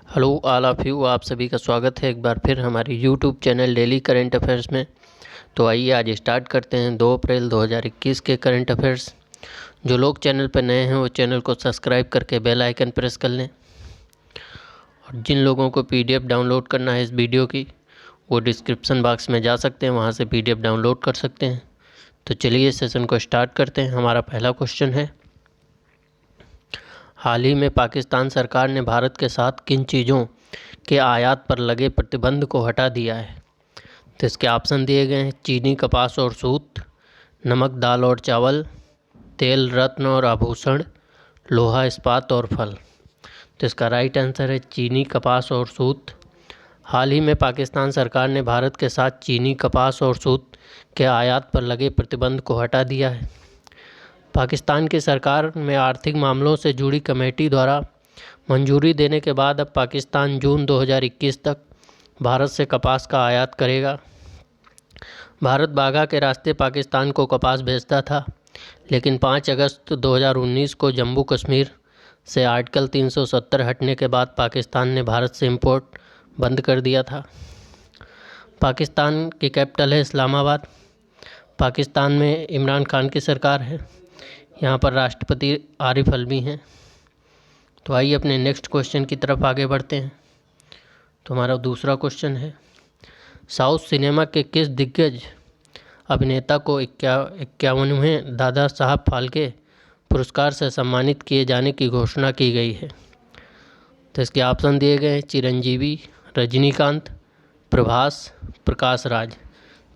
Hello all of you, आप सभी का स्वागत है एक बार फिर हमारे YouTube channel daily current affairs में। तो आइए आज स्टार्ट करते हैं 2 अप्रैल 2021 के करंट अफेयर्स। जो लोग चैनल पर नए हैं वो चैनल को सब्सक्राइब करके बेल आइकन प्रेस कर लें। और जिन लोगों को पीडीएफ डाउनलोड करना है इस वीडियो की, वो डिस्क्रिप्शन बॉक्स में जा सकते हैं, वहाँ से पीडीएफ डाउनलोड कर सकते हैं। तो चलिए सेशन को स्टार्ट करते हैं। हमारा पहला क्वेश्चन है, हाल ही में पाकिस्तान सरकार ने भारत के साथ किन चीज़ों के आयात पर लगे प्रतिबंध को हटा दिया है? तो इसके ऑप्शन दिए गए हैं, चीनी, कपास और सूत, नमक, दाल और चावल, तेल, रत्न और आभूषण, लोहा, इस्पात और फल। तो इसका राइट आंसर है चीनी, कपास और सूत। हाल ही में पाकिस्तान सरकार ने भारत के साथ चीनी, कपास और सूत के आयात पर लगे प्रतिबंध को हटा दिया है। पाकिस्तान की सरकार में आर्थिक मामलों से जुड़ी कमेटी द्वारा मंजूरी देने के बाद अब पाकिस्तान जून 2021 तक भारत से कपास का आयात करेगा। भारत बाघा के रास्ते पाकिस्तान को कपास भेजता था, लेकिन 5 अगस्त 2019 को जम्मू कश्मीर से आर्टिकल 370 हटने के बाद पाकिस्तान ने भारत से इंपोर्ट बंद कर दिया था। पाकिस्तान की कैपिटल है इस्लामाबाद। पाकिस्तान में इमरान खान की सरकार है। यहाँ पर राष्ट्रपति आरिफ अलवी हैं। तो आइए अपने नेक्स्ट क्वेश्चन की तरफ आगे बढ़ते हैं। तो हमारा दूसरा क्वेश्चन है, साउथ सिनेमा के किस दिग्गज अभिनेता को 51वें दादा साहब फाल्के पुरस्कार से सम्मानित किए जाने की घोषणा की गई है? तो इसके ऑप्शन दिए गए हैं, चिरंजीवी, रजनीकांत, प्रभास, प्रकाश राज।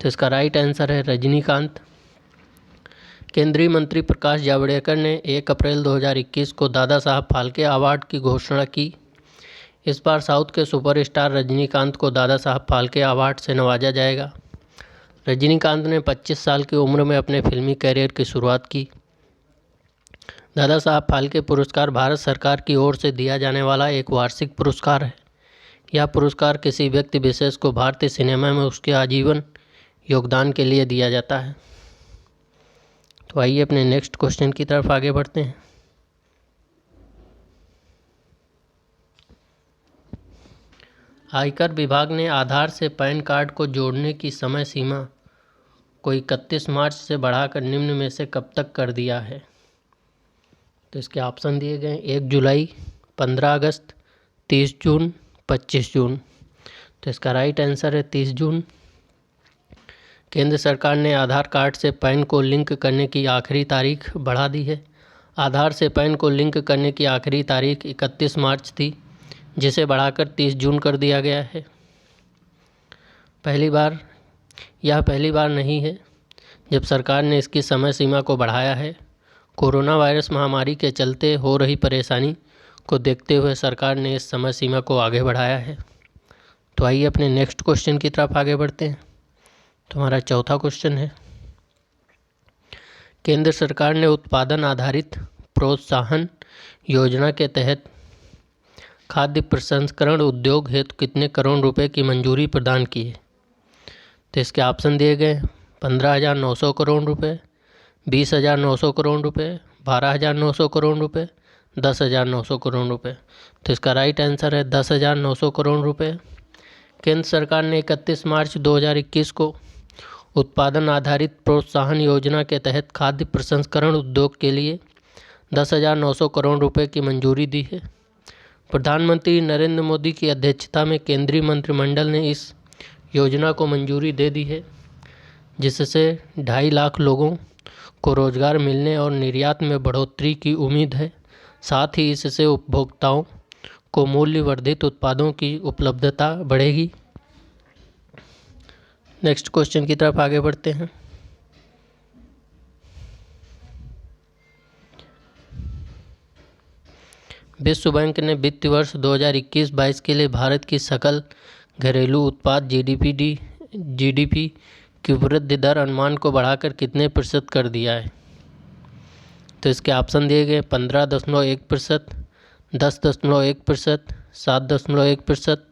तो इसका राइट आंसर है रजनीकांत। केंद्रीय मंत्री प्रकाश जावड़ेकर ने 1 अप्रैल 2021 को दादा साहब फाल्के अवार्ड की घोषणा की। इस बार साउथ के सुपरस्टार रजनीकांत को दादा साहब फाल्के अवार्ड से नवाजा जाएगा। रजनीकांत ने 25 साल की उम्र में अपने फिल्मी कैरियर की शुरुआत की। दादा साहब फाल्के पुरस्कार भारत सरकार की ओर से दिया जाने वाला एक वार्षिक पुरस्कार है। यह पुरस्कार किसी व्यक्ति विशेष को भारतीय सिनेमा में उसके आजीवन योगदान के लिए दिया जाता है। तो आइए अपने नेक्स्ट क्वेश्चन की तरफ आगे बढ़ते हैं। आयकर विभाग ने आधार से पैन कार्ड को जोड़ने की समय सीमा को 31 मार्च से बढ़ाकर निम्न में से कब तक कर दिया है? तो इसके ऑप्शन दिए गए, 1 जुलाई, 15 अगस्त, 30 जून, 25 जून। तो इसका राइट आंसर है 30 जून। केंद्र सरकार ने आधार कार्ड से पैन को लिंक करने की आखिरी तारीख बढ़ा दी है। आधार से पैन को लिंक करने की आखिरी तारीख 31 मार्च थी, जिसे बढ़ाकर 30 जून कर दिया गया है। यह पहली बार नहीं है जब सरकार ने इसकी समय सीमा को बढ़ाया है। कोरोना वायरस महामारी के चलते हो रही परेशानी को देखते हुए सरकार ने इस समय सीमा को आगे बढ़ाया है। तो आइए अपने नेक्स्ट क्वेश्चन की तरफ आगे बढ़ते हैं। तो हमारा चौथा क्वेश्चन है, केंद्र सरकार ने उत्पादन आधारित प्रोत्साहन योजना के तहत खाद्य प्रसंस्करण उद्योग हेतु कितने करोड़ रुपए की मंजूरी प्रदान की है? तो इसके ऑप्शन दिए गए, 15,900 करोड़ रुपए, 20,900 करोड़ रुपए, 12,900 करोड़ रुपए, 10,900 करोड़ रुपए। तो इसका राइट आंसर है 10,900 करोड़ रुपए। केंद्र सरकार ने 31 मार्च 2021 को उत्पादन आधारित प्रोत्साहन योजना के तहत खाद्य प्रसंस्करण उद्योग के लिए 10,900 करोड़ रुपए की मंजूरी दी है। प्रधानमंत्री नरेंद्र मोदी की अध्यक्षता में केंद्रीय मंत्रिमंडल ने इस योजना को मंजूरी दे दी है, जिससे 2.5 लाख लोगों को रोजगार मिलने और निर्यात में बढ़ोतरी की उम्मीद है। साथ ही इससे उपभोक्ताओं को मूल्य वर्धित उत्पादों की उपलब्धता बढ़ेगी। नेक्स्ट क्वेश्चन की तरफ आगे बढ़ते हैं। विश्व बैंक ने वित्तीय वर्ष 2021-22 के लिए भारत की सकल घरेलू उत्पाद जीडीपी की वृद्धि दर अनुमान को बढ़ाकर कितने प्रतिशत कर दिया है? तो इसके ऑप्शन दिए गए, 15.1%, 10.1%, 7.1%,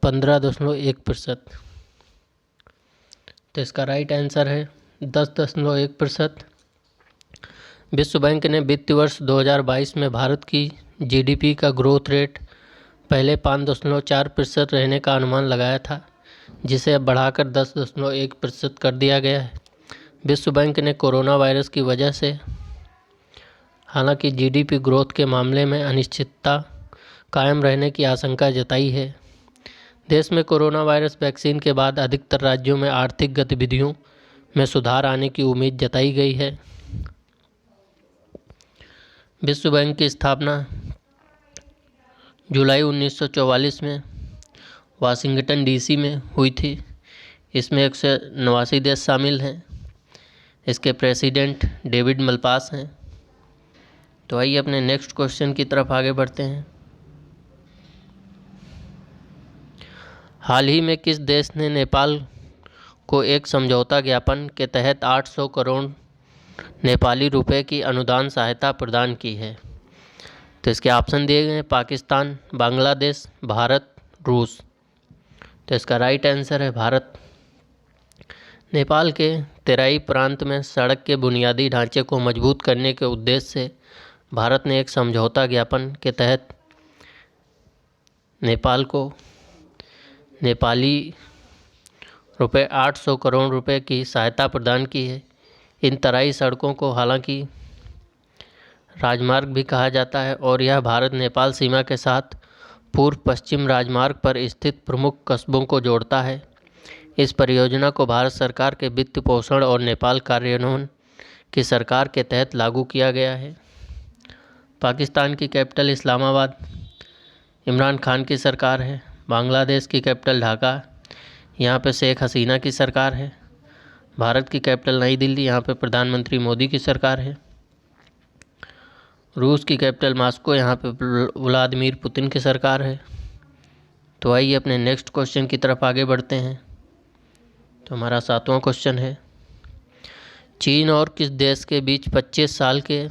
15.1%। तो इसका राइट आंसर है 10.1%। विश्व बैंक ने वित्तीय वर्ष 2022 में भारत की जीडीपी का ग्रोथ रेट पहले 5.4% रहने का अनुमान लगाया था, जिसे अब बढ़ाकर 10.1% कर दिया गया है। विश्व बैंक ने कोरोना वायरस की वजह से हालांकि जीडीपी ग्रोथ के मामले में अनिश्चितता कायम रहने की आशंका जताई है। देश में कोरोना वायरस वैक्सीन के बाद अधिकतर राज्यों में आर्थिक गतिविधियों में सुधार आने की उम्मीद जताई गई है। विश्व बैंक की स्थापना जुलाई 1944 में वाशिंगटन डीसी में हुई थी। इसमें 189 देश शामिल हैं। इसके प्रेसिडेंट डेविड मलपास हैं। तो आइए अपने नेक्स्ट क्वेश्चन की तरफ आगे बढ़ते हैं। हाल ही में किस देश ने नेपाल को एक समझौता ज्ञापन के तहत 800 करोड़ नेपाली रुपए की अनुदान सहायता प्रदान की है? तो इसके ऑप्शन दिए गए हैं पाकिस्तान, बांग्लादेश, भारत, रूस। तो इसका राइट आंसर है भारत। नेपाल के तेराई प्रांत में सड़क के बुनियादी ढांचे को मजबूत करने के उद्देश्य से भारत ने एक समझौता ज्ञापन के तहत नेपाल को नेपाली रुपए 800 करोड़ रुपए की सहायता प्रदान की है। इन तराई सड़कों को हालांकि राजमार्ग भी कहा जाता है और यह भारत नेपाल सीमा के साथ पूर्व पश्चिम राजमार्ग पर स्थित प्रमुख कस्बों को जोड़ता है। इस परियोजना को भारत सरकार के वित्त पोषण और नेपाल कार्यान्वयन की सरकार के तहत लागू किया गया है। पाकिस्तान की कैपिटल इस्लामाबाद इमरान खान की सरकार है। बांग्लादेश की कैपिटल ढाका, यहाँ पे शेख हसीना की सरकार है। भारत की कैपिटल नई दिल्ली, यहाँ पे प्रधानमंत्री मोदी की सरकार है। रूस की कैपिटल मॉस्को, यहाँ पे व्लादिमीर पुतिन की सरकार है। तो आइए अपने नेक्स्ट क्वेश्चन की तरफ आगे बढ़ते हैं। तो हमारा 7वां क्वेश्चन है, चीन और किस देश के बीच 25 साल के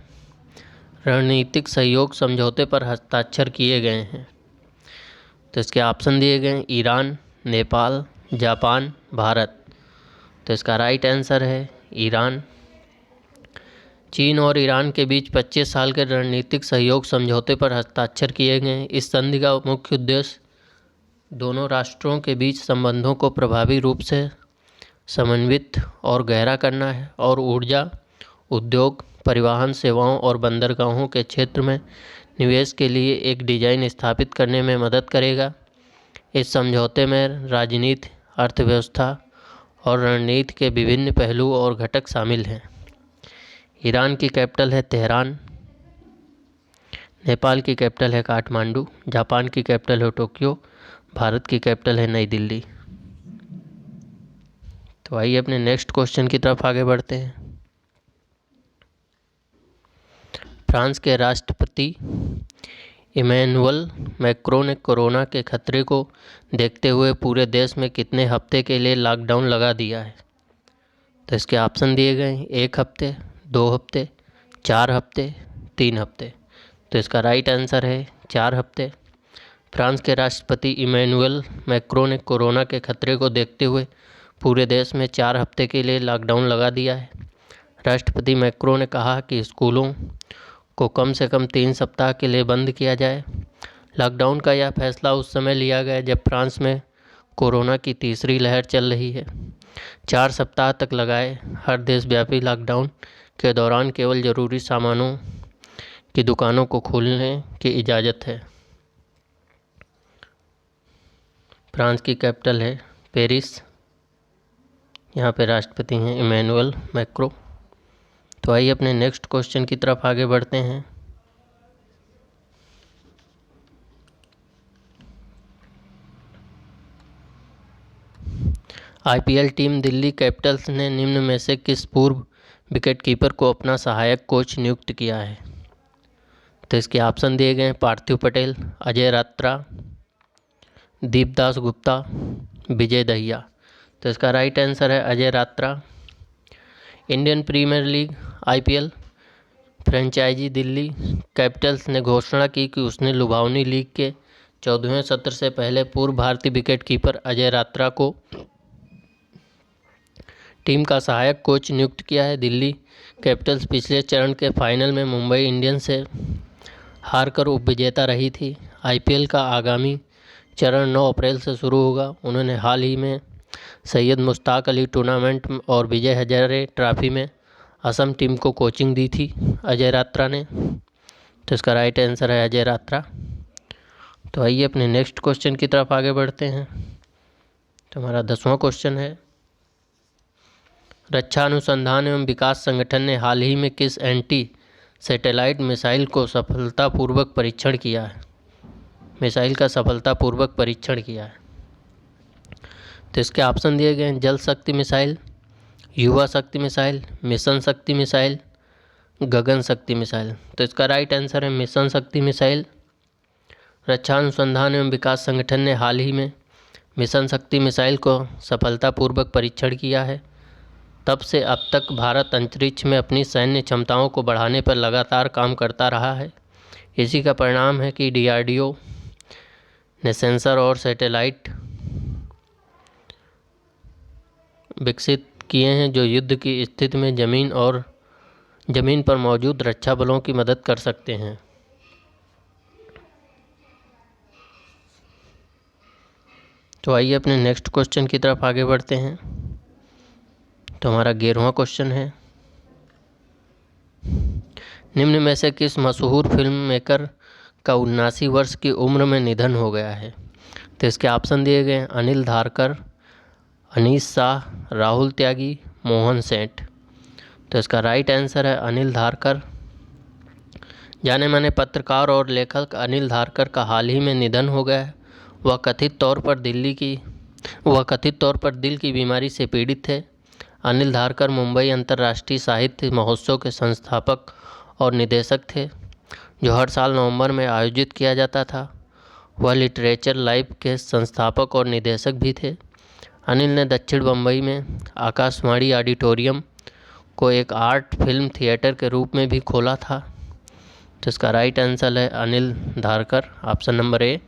रणनीतिक सहयोग समझौते पर हस्ताक्षर किए गए हैं? तो इसके ऑप्शन दिए गए हैं ईरान, नेपाल, जापान, भारत। तो इसका राइट आंसर है ईरान। चीन और ईरान के बीच 25 साल के रणनीतिक सहयोग समझौते पर हस्ताक्षर किए गए। इस संधि का मुख्य उद्देश्य दोनों राष्ट्रों के बीच संबंधों को प्रभावी रूप से समन्वित और गहरा करना है और ऊर्जा, उद्योग, परिवहन सेवाओं और बंदरगाहों के क्षेत्र में निवेश के लिए एक डिजाइन स्थापित करने में मदद करेगा। इस समझौते में राजनीति, अर्थव्यवस्था और रणनीति के विभिन्न पहलू और घटक शामिल हैं। ईरान की कैपिटल है तेहरान, नेपाल की कैपिटल है काठमांडू, जापान की कैपिटल है टोक्यो, भारत की कैपिटल है नई दिल्ली। तो आइए अपने नेक्स्ट क्वेश्चन की तरफ आगे बढ़ते हैं। फ्रांस के राष्ट्रपति इमैनुअल मैक्रों ने कोरोना के खतरे को देखते हुए पूरे देश में कितने हफ्ते के लिए लॉकडाउन लगा दिया है? तो इसके ऑप्शन दिए गए हैं 1 हफ्ते, 2 हफ्ते, 4 हफ्ते, 3 हफ्ते। तो इसका राइट आंसर है 4 हफ्ते। फ्रांस के राष्ट्रपति इमैनुअल मैक्रों ने कोरोना के खतरे को देखते हुए पूरे देश में 4 हफ्ते के लिए लॉकडाउन लगा दिया है। राष्ट्रपति मैक्रों ने कहा कि स्कूलों को कम से कम 3 सप्ताह के लिए बंद किया जाए। लॉकडाउन का यह फैसला उस समय लिया गया जब फ्रांस में कोरोना की तीसरी लहर चल रही है। 4 सप्ताह तक लगाए हर देशव्यापी लॉकडाउन के दौरान केवल ज़रूरी सामानों की दुकानों को खोलने की इजाज़त है। फ्रांस की कैपिटल है पेरिस, यहाँ पे राष्ट्रपति हैं इमैनुअल मैक्रों। तो आइए अपने नेक्स्ट क्वेश्चन की तरफ आगे बढ़ते हैं। आईपीएल टीम दिल्ली कैपिटल्स ने निम्न में से किस पूर्व विकेटकीपर को अपना सहायक कोच नियुक्त किया है? तो इसके ऑप्शन दिए गए हैं पार्थिव पटेल, अजय रात्रा, दीपदास गुप्ता, विजय दहिया। तो इसका राइट आंसर है Ajay Ratra. Indian Premier League IPL franchise Delhi Capitals ने घोषणा की कि उसने लुभावनी लीग के 14वें सत्र से पहले पूर्व भारतीय विकेटकीपर अजय रात्रा को टीम का सहायक कोच नियुक्त किया है। दिल्ली कैपिटल्स पिछले चरण के फाइनल में मुंबई इंडियंस से हारकर उपविजेता रही थी। आईपीएल का आगामी चरण 9 अप्रैल से शुरू होगा। उन्होंने हाल ही में सैयद मुश्ताक अली टूर्नामेंट और विजय हजारे ट्रॉफी में असम टीम को कोचिंग दी थी अजय रात्रा ने। तो इसका राइट आंसर है अजय रात्रा। तो आइए अपने नेक्स्ट क्वेश्चन की तरफ आगे बढ़ते हैं। तो हमारा 10वां क्वेश्चन है, रक्षा अनुसंधान एवं विकास संगठन ने हाल ही में किस एंटी सैटेलाइट मिसाइल को सफलतापूर्वक परीक्षण किया है? मिसाइल का सफलतापूर्वक परीक्षण किया है। तो इसके ऑप्शन दिए गए हैं, जल शक्ति मिसाइल, युवा शक्ति मिसाइल, मिशन शक्ति मिसाइल, गगन शक्ति मिसाइल। तो इसका राइट आंसर है मिशन शक्ति मिसाइल। रक्षा अनुसंधान एवं विकास संगठन ने हाल ही में मिशन शक्ति मिसाइल को सफलतापूर्वक परीक्षण किया है। तब से अब तक भारत अंतरिक्ष में अपनी सैन्य क्षमताओं को बढ़ाने पर लगातार काम करता रहा है। इसी का परिणाम है कि डीआरडीओ ने सेंसर और सैटेलाइट विकसित किए हैं जो युद्ध की स्थिति में ज़मीन पर मौजूद रक्षा बलों की मदद कर सकते हैं। तो आइए अपने नेक्स्ट क्वेश्चन की तरफ आगे बढ़ते हैं। तो हमारा 11वां क्वेश्चन है, निम्न में से किस मशहूर फिल्म मेकर का 79 वर्ष की उम्र में निधन हो गया है? तो इसके ऑप्शन दिए गए हैं, अनिल धारकर, अनीस शाह, राहुल त्यागी, मोहन सेठ। तो इसका राइट आंसर है अनिल धारकर। जाने माने पत्रकार और लेखक अनिल धारकर का हाल ही में निधन हो गया है। वह कथित तौर पर दिल की बीमारी से पीड़ित थे। अनिल धारकर मुंबई अंतर्राष्ट्रीय साहित्य महोत्सव के संस्थापक और निदेशक थे, जो हर साल नवंबर में आयोजित किया जाता था। वह लिटरेचर लाइव के संस्थापक और निदेशक भी थे। अनिल ने दक्षिण बम्बई में आकाशवाणी ऑडिटोरियम को एक आर्ट फिल्म थिएटर के रूप में भी खोला था। तो इसका राइट आंसर है Anil Dharkar, option number A,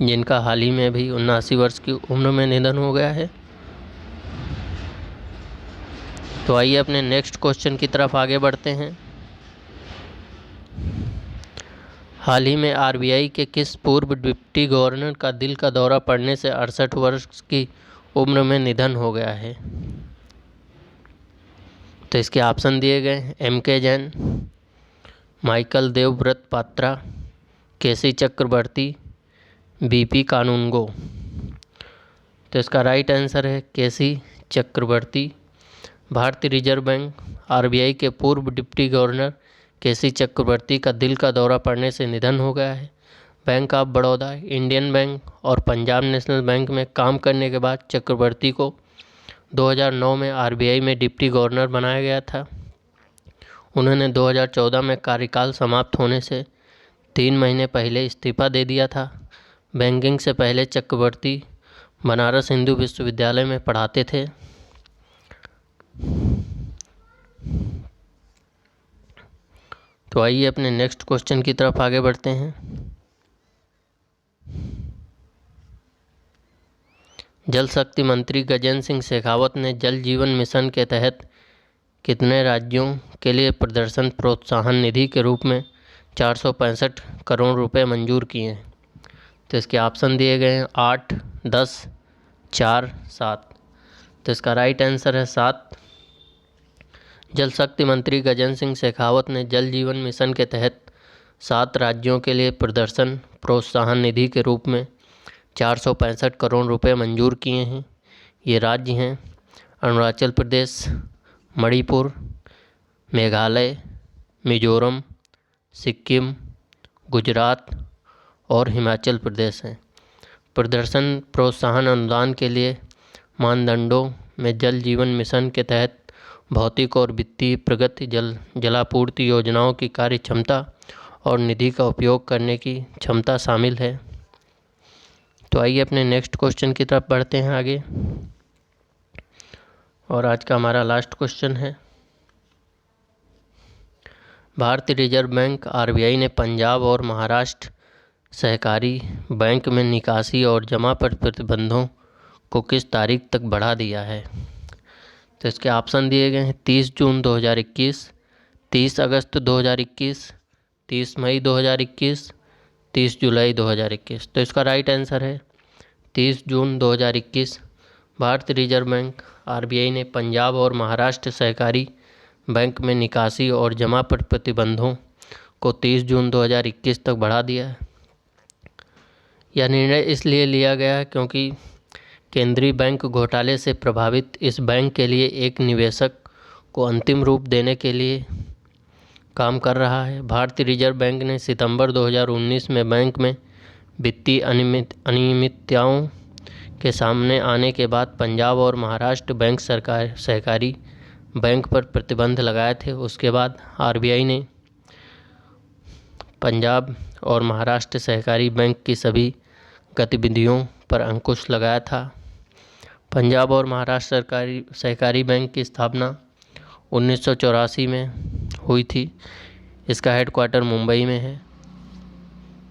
जिनका हाल ही में भी 79 वर्ष की उम्र में निधन हो गया है। तो आइए अपने नेक्स्ट क्वेश्चन की तरफ आगे बढ़ते हैं। हाल ही में आरबीआई के किस पूर्व डिप्टी गवर्नर का दिल का दौरा पड़ने से 68 वर्ष की उम्र में निधन हो गया है? तो इसके ऑप्शन दिए गए हैं, एम.के. जैन, माइकल देवव्रत पात्रा, केसी चक्रवर्ती, बीपी कानूनगो। तो इसका राइट आंसर है केसी चक्रवर्ती। भारतीय रिजर्व बैंक आरबीआई के पूर्व डिप्टी गवर्नर केसी चक्रवर्ती का दिल का दौरा पड़ने से निधन हो गया है। Bank of Baroda, Indian bank और पंजाब नेशनल बैंक में काम करने के बाद चक्रवर्ती को 2009 में आरबीआई में डिप्टी गवर्नर बनाया गया था। उन्होंने 2014 में कार्यकाल समाप्त होने से 3 महीने पहले इस्तीफा दे दिया था। बैंकिंग से पहले चक्रवर्ती बनारस हिंदू विश्वविद्यालय में पढ़ाते थे। तो आइए अपने नेक्स्ट क्वेश्चन की तरफ आगे बढ़ते हैं। जल शक्ति मंत्री गजेंद्र सिंह शेखावत ने जल जीवन मिशन के तहत कितने राज्यों के लिए प्रदर्शन प्रोत्साहन निधि के रूप में 465 करोड़ रुपए मंजूर किए हैं? तो इसके ऑप्शन दिए गए हैं, 8, 10, 4, 7। तो इसका राइट आंसर है 7। जल शक्ति मंत्री गजेंद्र सिंह शेखावत ने जल जीवन मिशन के तहत 7 राज्यों के लिए प्रदर्शन प्रोत्साहन निधि के रूप में 465 करोड़ रुपए मंजूर किए हैं। ये राज्य हैं अरुणाचल प्रदेश, मणिपुर, मेघालय, मिजोरम, सिक्किम, गुजरात और हिमाचल प्रदेश हैं। प्रदर्शन प्रोत्साहन अनुदान के लिए मानदंडों में जल जीवन मिशन के तहत भौतिक और वित्तीय प्रगति, जलापूर्ति योजनाओं की कार्य क्षमता और निधि का उपयोग करने की क्षमता शामिल है। तो आइए अपने नेक्स्ट क्वेश्चन की तरफ बढ़ते हैं आगे। और आज का हमारा लास्ट क्वेश्चन है, भारतीय रिजर्व बैंक आरबीआई ने पंजाब और महाराष्ट्र सहकारी बैंक में निकासी और जमा पर प्रतिबंधों को किस तारीख तक बढ़ा दिया है? तो इसके ऑप्शन दिए गए हैं, 30 जून 2021, 30 अगस्त 2021, 30 मई 2021, 30 जुलाई 2021। तो इसका राइट आंसर है 30 जून 2021। भारतीय रिजर्व बैंक आरबीआई ने पंजाब और महाराष्ट्र सहकारी बैंक में निकासी और जमा पर प्रतिबंधों को 30 जून 2021 तक बढ़ा दिया है। यह निर्णय इसलिए लिया गया क्योंकि केंद्रीय बैंक घोटाले से प्रभावित इस बैंक के लिए एक निवेशक को अंतिम रूप देने के लिए काम कर रहा है। भारतीय रिजर्व बैंक ने सितंबर 2019 में बैंक में वित्तीय अनियमितताओं के सामने आने के बाद पंजाब और महाराष्ट्र बैंक सहकारी बैंक पर प्रतिबंध लगाए थे। उसके बाद आरबीआई ने पंजाब और महाराष्ट्र सहकारी बैंक की सभी गतिविधियों पर अंकुश लगाया था। पंजाब और महाराष्ट्र सहकारी बैंक की स्थापना 1984 में हुई थी। इसका हेडक्वार्टर मुंबई में है।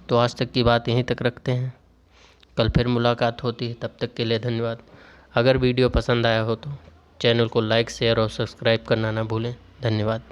तो आज तक की बात यहीं तक रखते हैं, कल फिर मुलाकात होती है। तब तक के लिए धन्यवाद। अगर वीडियो पसंद आया हो तो चैनल को लाइक, शेयर और सब्सक्राइब करना ना भूलें। धन्यवाद।